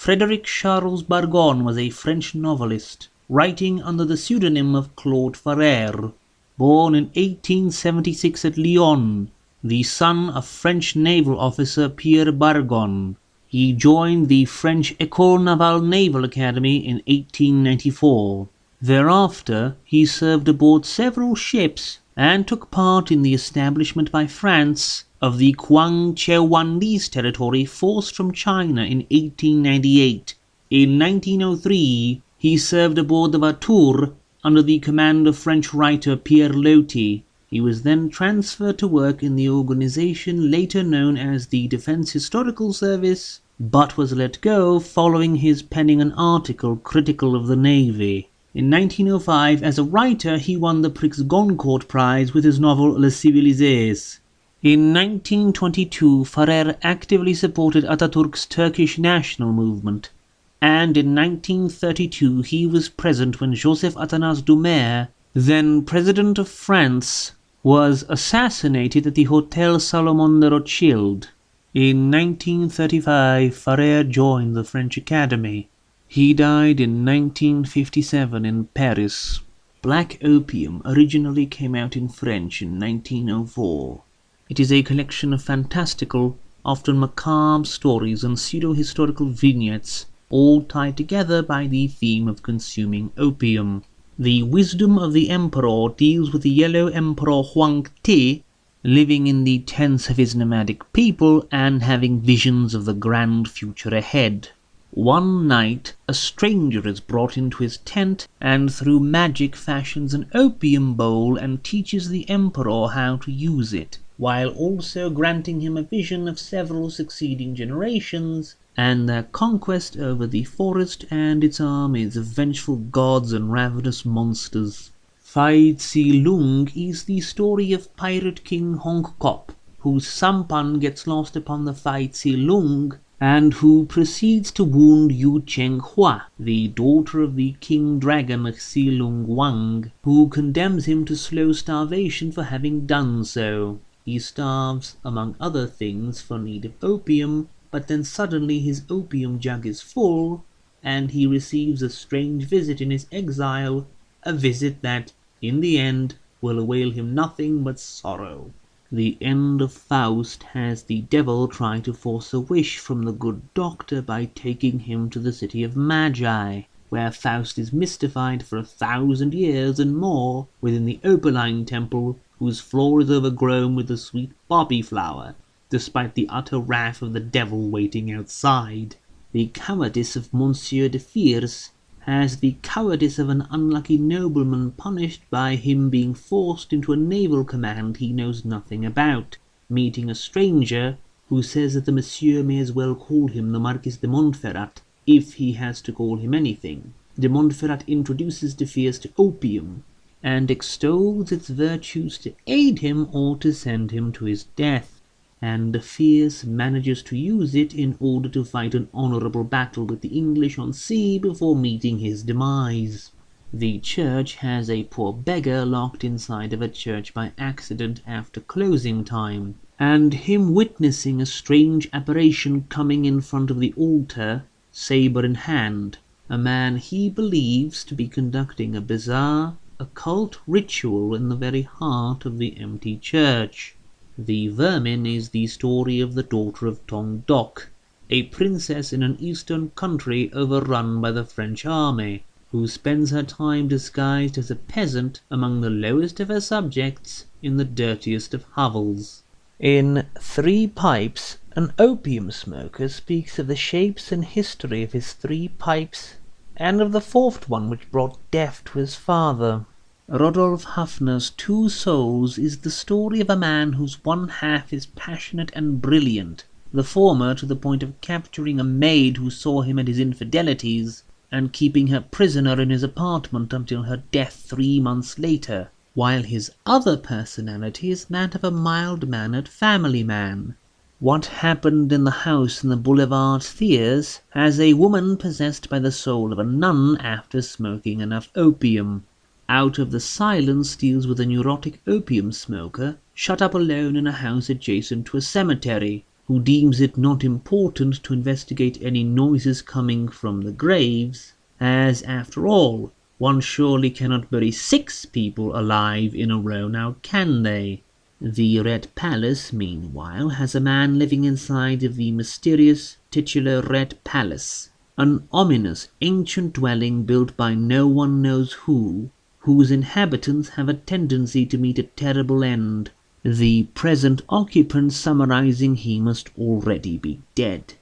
Frédéric Charles Bargon was a French novelist, writing under the pseudonym of Claude Farrere. Born in 1876 at Lyon, the son of French naval officer Pierre Bargon, he joined the French École Navale Naval Academy in 1894. Thereafter, he served aboard several ships and took part in the establishment by France of the Quang Chewanese territory forced from China in 1898. In 1903, he served aboard the Vautour under the command of French writer Pierre Loti. He was then transferred to work in the organization later known as the Defense Historical Service, but was let go following his penning an article critical of the Navy. In 1905, as a writer, he won the Prix Goncourt Prize with his novel Les Civilisés. In 1922, Farrere actively supported Ataturk's Turkish national movement, and in 1932 he was present when Joseph Athanase Doumer, then President of France, was assassinated at the Hotel Salomon de Rothschild. In 1935, Farrere joined the French Academy. He died in 1957 in Paris. Black Opium originally came out in French in 1904. It is a collection of fantastical, often macabre stories and pseudo-historical vignettes, all tied together by the theme of consuming opium. The Wisdom of the Emperor deals with the Yellow Emperor Huang Ti, living in the tents of his nomadic people and having visions of the grand future ahead. One night, a stranger is brought into his tent and through magic fashions an opium bowl and teaches the emperor how to use it, while also granting him a vision of several succeeding generations and their conquest over the forest and its armies of vengeful gods and ravenous monsters. Phai Tsi Lung is the story of Pirate King Hong Kop, whose sampan gets lost upon the Phai Tsi Lung, and who proceeds to wound Yu Cheng Hua, the daughter of the king dragon Xi Lung Wang, who condemns him to slow starvation for having done so. He starves, among other things, for need of opium, but then suddenly his opium jug is full, and he receives a strange visit in his exile, a visit that, in the end, will avail him nothing but sorrow. The end of Faust has the devil try to force a wish from the good doctor by taking him to the city of Magi, where Faust is mystified for 1,000 years and more within the Opaline temple, whose floor is overgrown with the sweet poppy flower, despite the utter wrath of the devil waiting outside. The cowardice of Monsieur de Fierce has the cowardice of an unlucky nobleman punished by him being forced into a naval command he knows nothing about, meeting a stranger who says that the monsieur may as well call him the Marquis de Montferrat, if he has to call him anything. De Montferrat introduces de Fierce to opium, and extols its virtues to aid him or to send him to his death, and de Fierce manages to use it in order to fight an honourable battle with the English on sea before meeting his demise. The church has a poor beggar locked inside of a church by accident after closing time, and him witnessing a strange apparition coming in front of the altar, sabre in hand, a man he believes to be conducting a bizarre, occult ritual in the very heart of the empty church. The Vermin is the story of the daughter of Tong Dok, a princess in an eastern country overrun by the French army, who spends her time disguised as a peasant among the lowest of her subjects in the dirtiest of hovels. In 3 Pipes, an opium smoker speaks of the shapes and history of his 3 pipes, and of the 4th one which brought death to his father. Rodolph Hafner's 2 Souls is the story of a man whose one half is passionate and brilliant, the former to the point of capturing a maid who saw him at his infidelities, and keeping her prisoner in his apartment until her death 3 months later, while his other personality is that of a mild-mannered family man. What happened in the house in the Boulevard Thiers has a woman possessed by the soul of a nun after smoking enough opium. Out of the Silence deals with a neurotic opium smoker shut up alone in a house adjacent to a cemetery, who deems it not important to investigate any noises coming from the graves, as, after all, one surely cannot bury 6 people alive in a row, now can they? The Red Palace, meanwhile, has a man living inside of the mysterious titular Red Palace, an ominous ancient dwelling built by no one knows who, whose inhabitants have a tendency to meet a terrible end, the present occupant summarizing he must already be dead.